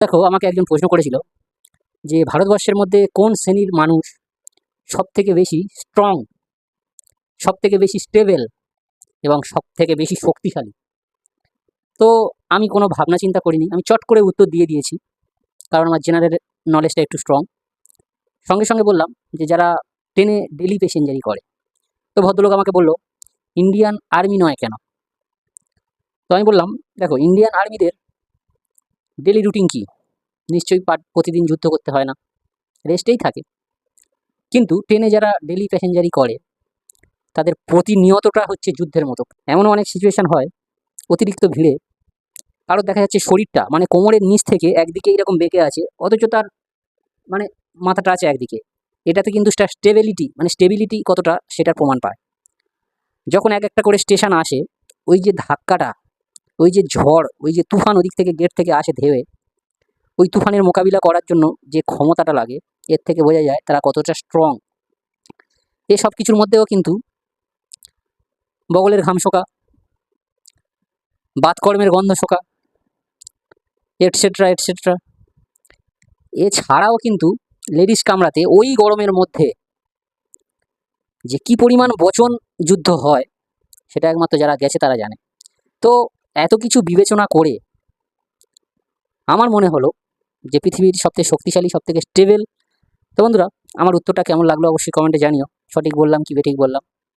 দেখো, আমাকে একজন প্রশ্ন করেছিল যে ভারতবর্ষের মধ্যে কোন শ্রেণীর মানুষ সবথেকে বেশি স্ট্রং, সবথেকে বেশি স্টেবল এবং সবথেকে বেশি শক্তিশালী। তো আমি কোনো ভাবনা চিন্তা করিনি, আমি চট করে উত্তর দিয়ে দিয়েছি, কারণ আমার জেনারেল নলেজটা একটু স্ট্রং। সঙ্গে সঙ্গে বললাম যে যারা ট্রেনে ডেলি প্যাসেঞ্জারি করে। তো ভদ্রলোক আমাকে বলল, ইন্ডিয়ান আর্মি নয় কেন? তো আমি বললাম, দেখো, ইন্ডিয়ান আর্মিদের ডেলি রুটিন কী? নিশ্চয়ই প্রতিদিন যুদ্ধ করতে হয় না, রেস্টেই থাকে। কিন্তু ট্রেনে যারা ডেলি প্যাসেঞ্জারি করে তাদের প্রতিনিয়তটা হচ্ছে যুদ্ধের মতো। এমনও অনেক সিচুয়েশন হয়, অতিরিক্ত ভিড়ে কারোর দেখা যাচ্ছে শরীরটা মানে কোমরের নিচ থেকে একদিকে এরকম বেঁকে আছে, অথচ তার মানে মাথাটা আছে একদিকে। এটাতে কিন্তু তার স্টেবিলিটি কতটা সেটার প্রমাণ পায়। যখন এক একটা করে স্টেশন আসে, ওই যে ধাক্কাটা, ওই যে ঝড়, ওই যে তুফান ওদিক থেকে গেট থেকে আসে ধেয়ে, ওই তুফানের মোকাবিলা করার জন্য যে ক্ষমতাটা লাগে, এর থেকে বোঝা যায় তারা কতটা স্ট্রং। এসব কিছুর মধ্যেও কিন্তু বগলের ঘাম শোকা, বাতকর্মের গন্ধ শোকা, এটসেট্রা এটসেট্রা। এছাড়াও কিন্তু লেডিস কামরাতে ওই গরমের মধ্যে যে কি পরিমাণ বচন যুদ্ধ হয়, সেটা একমাত্র যারা গেছে তারা জানে। তো এত কিছু বিবেচনা করে আমার মনে হলো যে পৃথিবীর সবথেকে শক্তিশালী, সবথেকে স্টেবল। তো বন্ধুরা, আমার উত্তরটা কেমন লাগলো অবশ্যই কমেন্টে জানিও। সঠিক বললাম কি বেঠিক বললাম।